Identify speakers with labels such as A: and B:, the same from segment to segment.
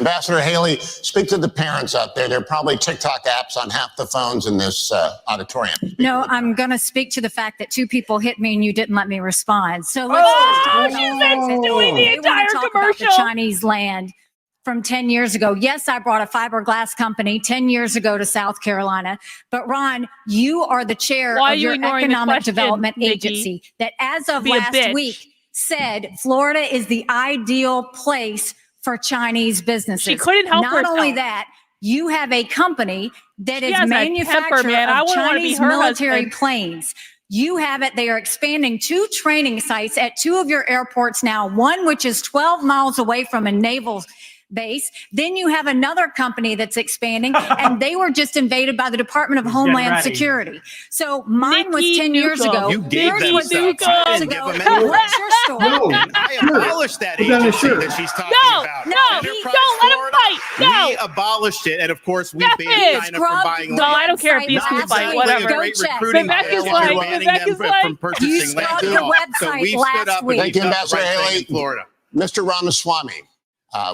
A: Ambassador Haley, speak to the parents out there. There are probably TikTok apps on half the phones in this auditorium.
B: No, I'm going to speak to the fact that two people hit me and you didn't let me respond. So let's
C: she's doing the entire
B: talk
C: commercial.
B: about the Chinese land from 10 years ago. Yes, I brought a fiberglass company 10 years ago to South Carolina. But Ron, you are the chair of your Economic Development Agency that as of last week said Florida is the ideal place for Chinese businesses.
C: She couldn't help herself.
B: Not only that, you have a company that is manufacturer of Chinese military planes. You have it. They are expanding 2 training sites at 2 of your airports now, one which is 12 miles away from a naval base. Then you have another company that's expanding, and they were just invaded by the Department of Homeland Security. So mine was 10 years ago.
D: You gave them
B: was 6 years ago. What's your story?
D: No, I abolished that agency that she's talking about.
C: Don't let him fight. No.
D: We abolished it, and of course we banned China from buying land.
C: No, I don't care if these two fight, whatever.
D: Vivek
C: is like,
D: from purchasing land. So we stood up and
A: Thank you, Ambassador
D: right
A: Haley.
D: in Florida.
A: Mr. Ramaswamy,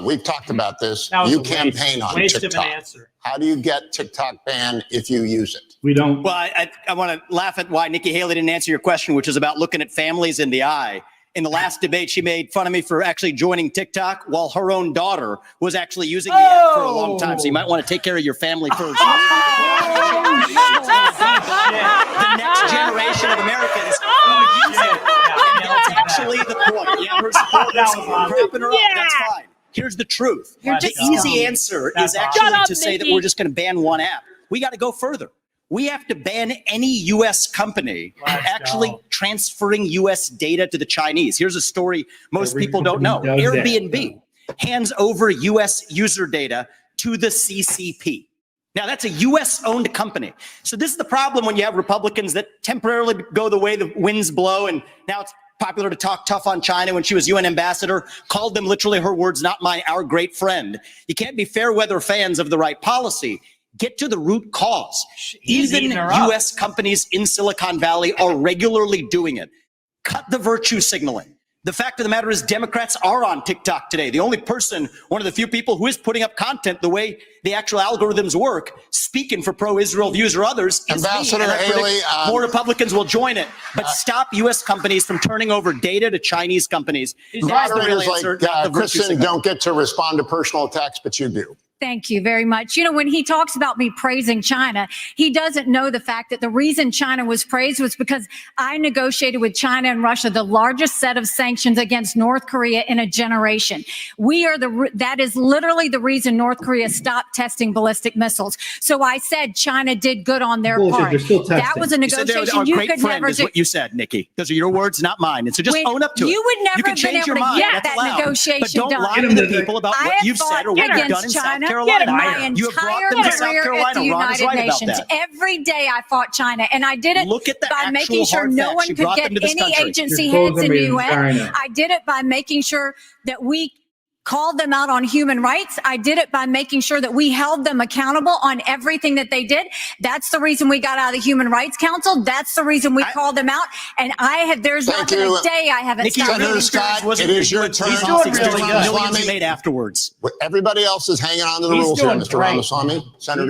A: we've talked about this. You campaign on TikTok. How do you get TikTok banned if you use it?
E: We don't.
F: Well, I want to laugh at why Nikki Haley didn't answer your question, which is about looking at families in the eye. In the last debate, she made fun of me for actually joining TikTok while her own daughter was actually using the app for a long time. So you might want to take care of your family first. The next generation of Americans who use it. That's actually the point. Yeah, her supporters propping her up. That's fine. Here's the truth. The easy answer is actually to say that we're just going to ban one app. We got to go further. We have to ban any U.S. company actually transferring U.S. data to the Chinese. Here's a story most people don't know. Airbnb hands over U.S. user data to the CCP. Now, that's a U.S.-owned company. So this is the problem when you have Republicans that temporarily go the way the winds blow, and now it's popular to talk tough on China. When she was UN ambassador, called them literally, her words, not mine, our great friend. You can't be fair weather fans of the right policy. Get to the root cause. Even U.S. companies in Silicon Valley are regularly doing it. Cut the virtue signaling. The fact of the matter is Democrats are on TikTok today. The only person, one of the few people who is putting up content the way the actual algorithms work, speaking for pro-Israel views or others, is
A: Ambassador Haley,
F: more Republicans will join it. But stop U.S. companies from turning over data to Chinese companies.
A: Moderators like Kristen don't get to respond to personal attacks, but you do.
B: Thank you very much. You know, when he talks about me praising China, he doesn't know the fact that the reason China was praised was because I negotiated with China and Russia the largest set of sanctions against North Korea in a generation. That is literally the reason North Korea stopped testing ballistic missiles. So I said China did good on their part. That was a negotiation you could never do.
F: Is what you said, Nikki. Those are your words, not mine. And so just own up to it.
B: You would never have been able to get that negotiation done.
F: But don't lie to the people about what you've said or what you've done in South Carolina.
B: My entire career at the United Nations. Every day I fought China, and I did it by making sure no one could get any agency heads in the UN. I did it by making sure that we called them out on human rights. I did it by making sure that we held them accountable on everything that they did. That's the reason we got out of the Human Rights Council. That's the reason we called them out. And there's not been a day I haven't stopped.
A: Senator Scott, it is your turn.
F: Millions you made afterwards.
A: Everybody else is hanging on to the rules here, Mr. Ramaswamy. Senator.